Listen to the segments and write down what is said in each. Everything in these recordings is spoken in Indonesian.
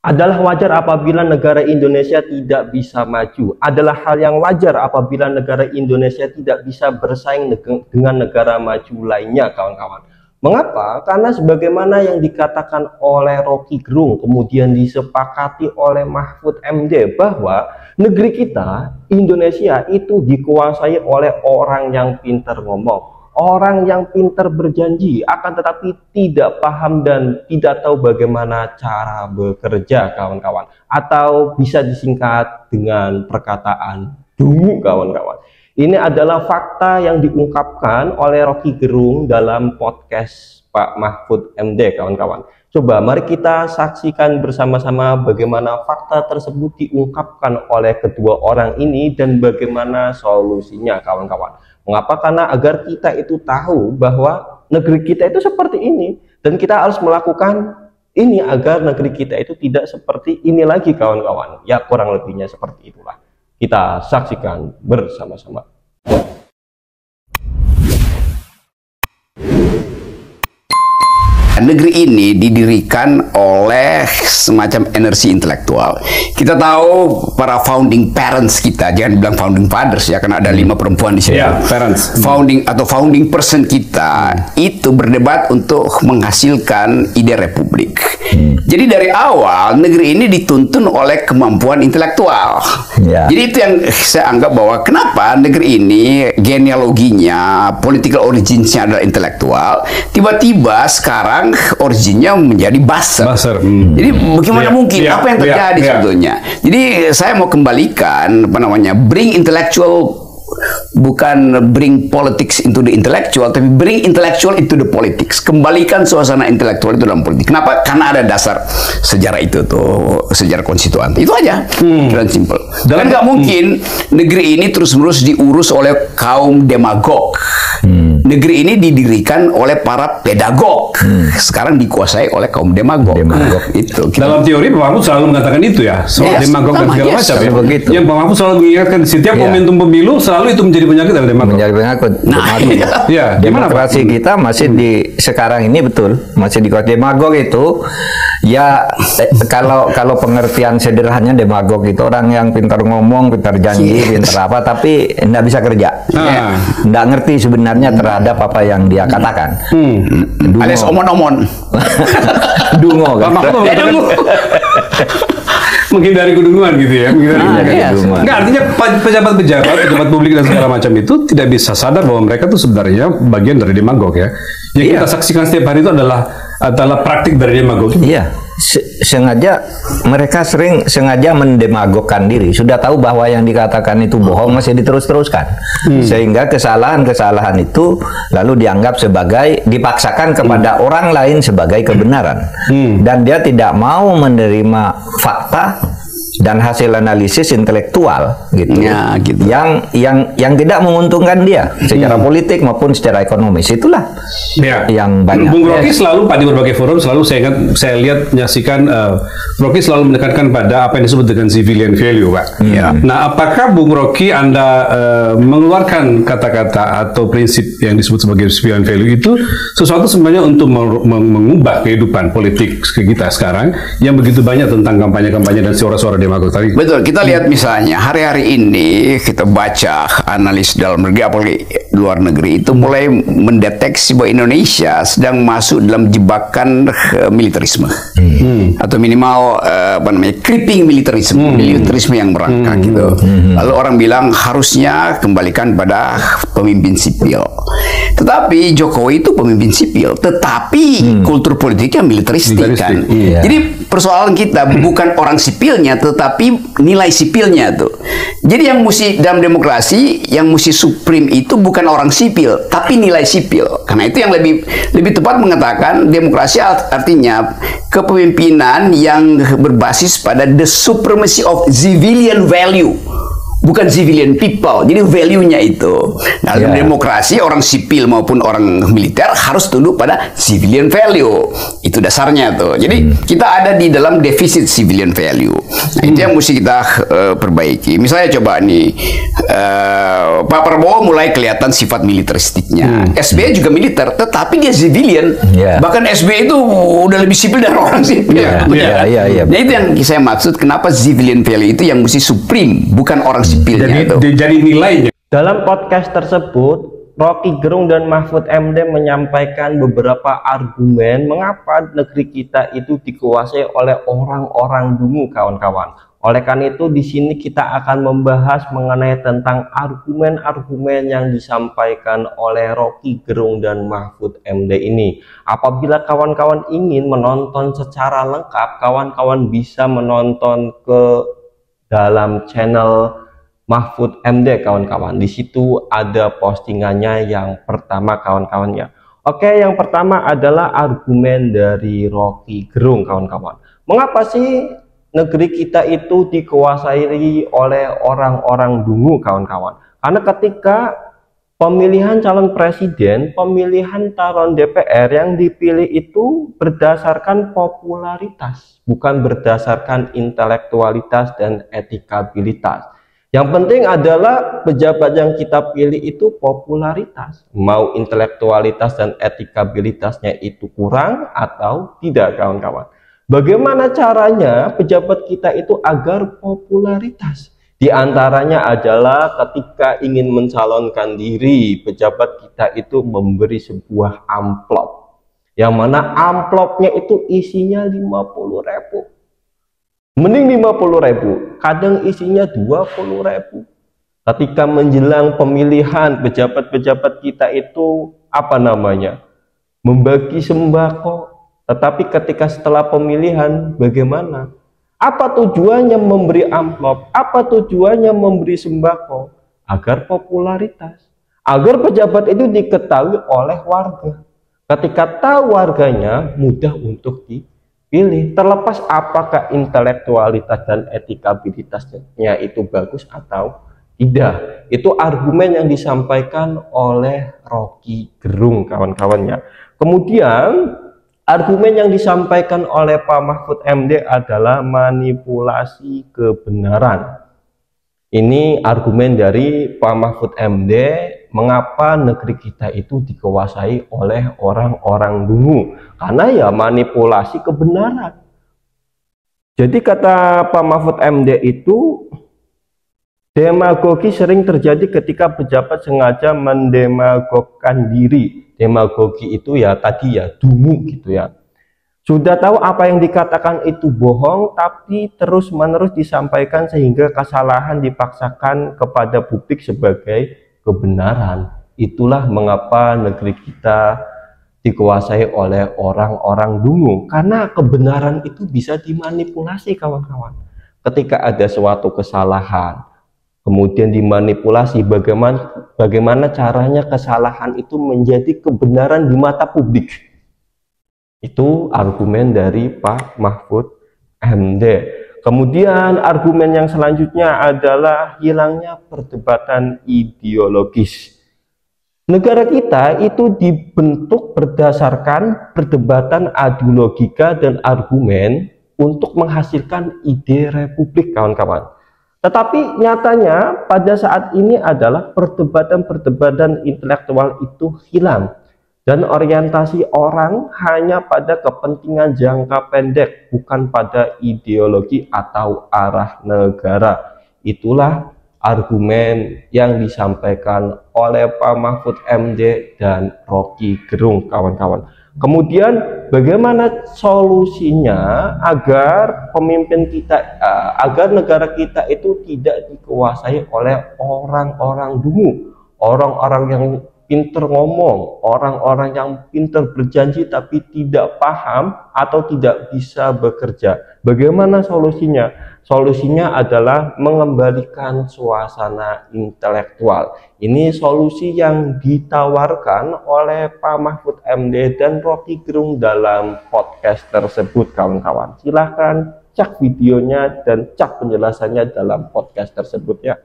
Adalah wajar apabila negara Indonesia tidak bisa maju. Adalah hal yang wajar apabila negara Indonesia tidak bisa bersaing dengan negara maju lainnya, kawan-kawan. Mengapa? Karena sebagaimana yang dikatakan oleh Rocky Gerung, kemudian disepakati oleh Mahfud MD, bahwa negeri kita, Indonesia, itu dikuasai oleh orang yang pintar ngomong. Orang yang pintar berjanji, akan tetapi tidak paham dan tidak tahu bagaimana cara bekerja, kawan-kawan. Atau bisa disingkat dengan perkataan dungu, kawan-kawan. Ini adalah fakta yang diungkapkan oleh Rocky Gerung dalam podcast Pak Mahfud MD, kawan-kawan. Coba mari kita saksikan bersama-sama bagaimana fakta tersebut diungkapkan oleh kedua orang ini dan bagaimana solusinya, kawan-kawan. Mengapa? Karena agar kita itu tahu bahwa negeri kita itu seperti ini dan kita harus melakukan ini agar negeri kita itu tidak seperti ini lagi, kawan-kawan. Ya, kurang lebihnya seperti itulah. Kita saksikan bersama-sama. Negeri ini didirikan oleh semacam energi intelektual. Kita tahu para founding parents kita, jangan bilang founding fathers ya, karena ada 5 perempuan di sini. Yeah, parents. Founding person kita itu berdebat untuk menghasilkan ide republik. Jadi dari awal negeri ini dituntun oleh kemampuan intelektual. Yeah. Jadi itu yang saya anggap bahwa kenapa negeri ini genealoginya, political originsnya adalah intelektual. Tiba-tiba sekarang originnya menjadi buzzer. Jadi bagaimana mungkin? Apa yang terjadi sebetulnya? Jadi saya mau kembalikan bring intellectual, bukan bring politics into the intellectual, tapi bring intellectual into the politics. Kembalikan suasana intelektual itu dalam politik. Kenapa? Karena ada dasar sejarah itu tuh, sejarah konstituan. Itu aja, dan simple. Dan nggak mungkin negeri ini terus-menerus diurus oleh kaum demagog. Negeri ini didirikan oleh para pedagog. Sekarang dikuasai oleh kaum demagog. Itu. Dalam teori Pak Mahfud selalu mengatakan itu ya, soal demagog dan segala macam ya. Yang Pak Mahfud selalu mengingatkan setiap momentum pemilu selalu itu menjadi penyakit dari demagog. Menjadi penyakit. Ya, demokrasi kita masih di sekarang ini betul masih dikuasai demagog itu. Ya kalau pengertian sederhananya demagog itu orang yang pintar ngomong, pintar janji, pintar apa, tapi tidak bisa kerja. Tidak ngerti sebenarnya terhadap apa yang dia katakan. Alias omon-omon. Dungo kan. Menghindari kedunguan gitu ya. Enggak, artinya pejabat publik dan segala macam itu tidak bisa sadar bahwa mereka tuh sebenarnya bagian dari demagog ya. Yang kita saksikan setiap hari itu adalah praktik dari demagog. Iya. Mereka sering sengaja mendemagogkan diri. Sudah tahu bahwa yang dikatakan itu bohong, masih diterus-teruskan. Sehingga kesalahan-kesalahan itu lalu dianggap sebagai, dipaksakan kepada orang lain sebagai kebenaran. Dan dia tidak mau menerima fakta dan hasil analisis intelektual gitu, ya, gitu. Yang tidak menguntungkan dia secara politik maupun secara ekonomis. Itulah yang banyak. Bung Rocky selalu di berbagai forum selalu saya lihat menyaksikan Rocky selalu menekankan pada apa yang disebut dengan civilian value, Pak. Nah, apakah Bung Rocky Anda mengeluarkan kata-kata atau prinsip yang disebut sebagai civilian value itu sesuatu sebenarnya untuk mengubah kehidupan politik kita sekarang yang begitu banyak tentang kampanye-kampanye dan suara-suara demagog tadi? Betul, kita lihat misalnya hari-hari ini kita baca analis dalam negeri apalagi luar negeri itu mulai mendeteksi bahwa Indonesia sedang masuk dalam jebakan militerisme atau minimal creeping militerisme, militerisme yang merangkak gitu. Lalu orang bilang harusnya kembalikan pada pemimpin sipil. Tetapi Jokowi itu pemimpin sipil, tetapi kultur politiknya militeristik kan. Jadi persoalan kita bukan orang sipilnya, tetapi nilai sipilnya tuh. Jadi yang mesti dalam demokrasi, yang mesti supreme itu bukan orang sipil, tapi nilai sipil. Karena itu yang lebih tepat mengatakan demokrasi artinya kepemimpinan yang berbasis pada the supremacy of civilian value. Bukan civilian people, jadi value-nya itu. Nah, dalam demokrasi orang sipil maupun orang militer harus tunduk pada civilian value. Itu dasarnya tuh. Jadi kita ada di dalam defisit civilian value. Nah, itu yang mesti kita perbaiki. Misalnya coba nih, Pak Prabowo mulai kelihatan sifat militeristiknya. SBY juga militer, tetapi dia civilian. Bahkan SBY itu udah lebih sipil dari orang sipil. Nah, itu yang saya maksud, kenapa civilian value itu yang mesti supreme, bukan orang sipilnya. Jadi nilainya. Dalam podcast tersebut, Rocky Gerung dan Mahfud MD menyampaikan beberapa argumen mengapa negeri kita itu dikuasai oleh orang-orang dungu, kawan-kawan. Oleh karena itu, di sini kita akan membahas mengenai tentang argumen-argumen yang disampaikan oleh Rocky Gerung dan Mahfud MD ini. Apabila kawan-kawan ingin menonton secara lengkap, kawan-kawan bisa menonton ke dalam channel Mahfud MD, kawan-kawan. Di situ ada postingannya yang pertama, kawan-kawannya. Oke, yang pertama adalah argumen dari Rocky Gerung, kawan-kawan. Mengapa sih negeri kita itu dikuasai oleh orang-orang dungu, kawan-kawan? Karena ketika pemilihan calon presiden, pemilihan calon DPR yang dipilih itu berdasarkan popularitas, bukan berdasarkan intelektualitas dan etikabilitas. Yang penting adalah pejabat yang kita pilih itu popularitas, mau intelektualitas dan etikabilitasnya itu kurang atau tidak, kawan-kawan. Bagaimana caranya pejabat kita itu agar popularitas? Di antaranya adalah ketika ingin mencalonkan diri, pejabat kita itu memberi sebuah amplop, yang mana amplopnya itu isinya 50.000. Mending 50.000, kadang isinya 20.000. Ketika menjelang pemilihan, pejabat-pejabat kita itu membagi sembako. Tetapi ketika setelah pemilihan, bagaimana? Apa tujuannya memberi amplop? Apa tujuannya memberi sembako? Agar popularitas, agar pejabat itu diketahui oleh warga. Ketika tahu warganya, mudah untuk dipilih. Terlepas apakah intelektualitas dan etikabilitasnya itu bagus atau tidak. Itu argumen yang disampaikan oleh Rocky Gerung, kawan-kawannya. Kemudian argumen yang disampaikan oleh Pak Mahfud MD adalah manipulasi kebenaran. Ini argumen dari Pak Mahfud MD, mengapa negeri kita itu dikuasai oleh orang-orang dungu? Karena ya manipulasi kebenaran. Jadi kata Pak Mahfud MD itu, demagogi sering terjadi ketika pejabat sengaja mendemagogkan diri. Demagogi itu ya tadi ya dungu gitu ya. Sudah tahu apa yang dikatakan itu bohong, tapi terus-menerus disampaikan sehingga kesalahan dipaksakan kepada publik sebagai kebenaran. Itulah mengapa negeri kita dikuasai oleh orang-orang dungu, karena kebenaran itu bisa dimanipulasi, kawan-kawan. Ketika ada suatu kesalahan, kemudian dimanipulasi, bagaimana caranya kesalahan itu menjadi kebenaran di mata publik. Itu argumen dari Pak Mahfud MD. Kemudian argumen yang selanjutnya adalah hilangnya perdebatan ideologis. Negara kita itu dibentuk berdasarkan perdebatan adu logika dan argumen untuk menghasilkan ide republik, kawan-kawan. Tetapi nyatanya pada saat ini adalah perdebatan-perdebatan intelektual itu hilang. Dan orientasi orang hanya pada kepentingan jangka pendek, bukan pada ideologi atau arah negara. Itulah argumen yang disampaikan oleh Pak Mahfud MD dan Rocky Gerung, kawan-kawan. Kemudian bagaimana solusinya agar pemimpin kita, agar negara kita itu tidak dikuasai oleh orang-orang dungu, orang-orang yang pinter ngomong, orang-orang yang pinter berjanji tapi tidak paham atau tidak bisa bekerja. Bagaimana solusinya? Solusinya adalah mengembalikan suasana intelektual. Ini solusi yang ditawarkan oleh Pak Mahfud MD dan Rocky Gerung dalam podcast tersebut, kawan-kawan. Silahkan cek videonya dan cek penjelasannya dalam podcast tersebut ya.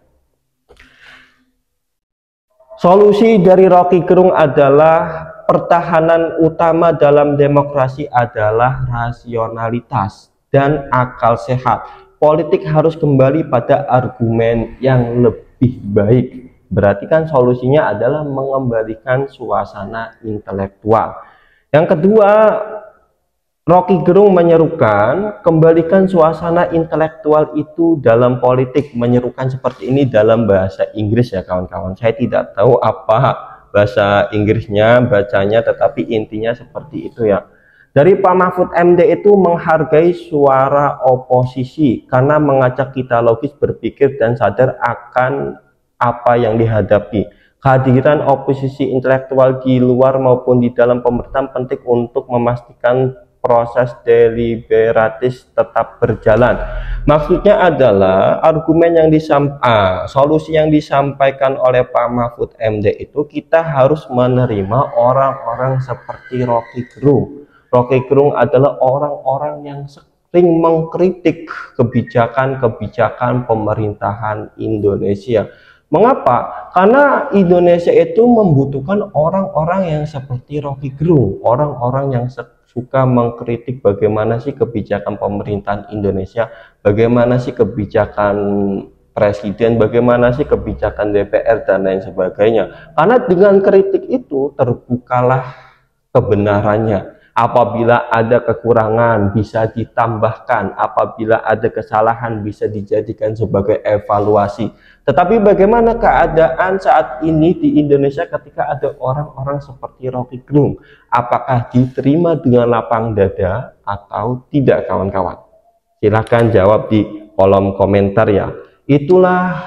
Solusi dari Rocky Gerung adalah pertahanan utama dalam demokrasi adalah rasionalitas dan akal sehat. politik harus kembali pada argumen yang lebih baik. Berarti kan solusinya adalah mengembalikan suasana intelektual. Yang kedua, Rocky Gerung menyerukan kembalikan suasana intelektual itu dalam politik. Menyerukan seperti ini dalam bahasa Inggris ya kawan-kawan. Saya tidak tahu apa bahasa Inggrisnya, bacanya, tetapi intinya seperti itu ya. Dari Pak Mahfud MD itu menghargai suara oposisi karena mengajak kita logis berpikir dan sadar akan apa yang dihadapi. Kehadiran oposisi intelektual di luar maupun di dalam pemerintahan penting untuk memastikan proses deliberatis tetap berjalan. Maksudnya adalah argumen yang solusi yang disampaikan oleh Pak Mahfud MD itu kita harus menerima orang-orang seperti Rocky Gerung. Rocky Gerung adalah orang-orang yang sering mengkritik kebijakan-kebijakan pemerintahan Indonesia. Mengapa? Karena Indonesia itu membutuhkan orang-orang yang seperti Rocky Gerung, orang-orang yang suka mengkritik bagaimana sih kebijakan pemerintahan Indonesia, bagaimana sih kebijakan presiden, bagaimana sih kebijakan DPR dan lain sebagainya. Karena dengan kritik itu terbukalah kebenarannya. Apabila ada kekurangan bisa ditambahkan, apabila ada kesalahan bisa dijadikan sebagai evaluasi. Tetapi bagaimana keadaan saat ini di Indonesia ketika ada orang-orang seperti Rocky Gerung? Apakah diterima dengan lapang dada atau tidak kawan-kawan? Silahkan jawab di kolom komentar ya. Itulah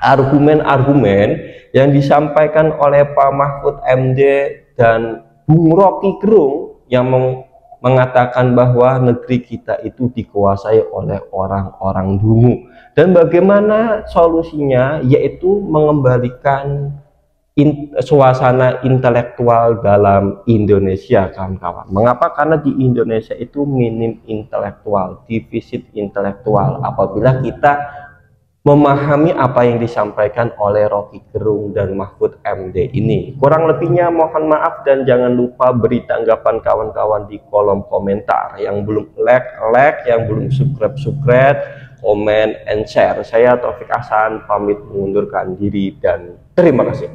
argumen-argumen yang disampaikan oleh Pak Mahfud MD dan Bung Rocky Gerung yang mengatakan bahwa negeri kita itu dikuasai oleh orang-orang dungu. Dan bagaimana solusinya? Yaitu mengembalikan suasana intelektual dalam Indonesia, kawan-kawan. Mengapa? Karena di Indonesia itu minim intelektual, defisit intelektual. Apabila kita memahami apa yang disampaikan oleh Rocky Gerung dan Mahfud MD ini. Kurang lebihnya mohon maaf dan jangan lupa beri tanggapan kawan-kawan di kolom komentar. Yang belum like, yang belum subscribe, komen, and share. Saya Taufik Hasan pamit mengundurkan diri dan terima kasih.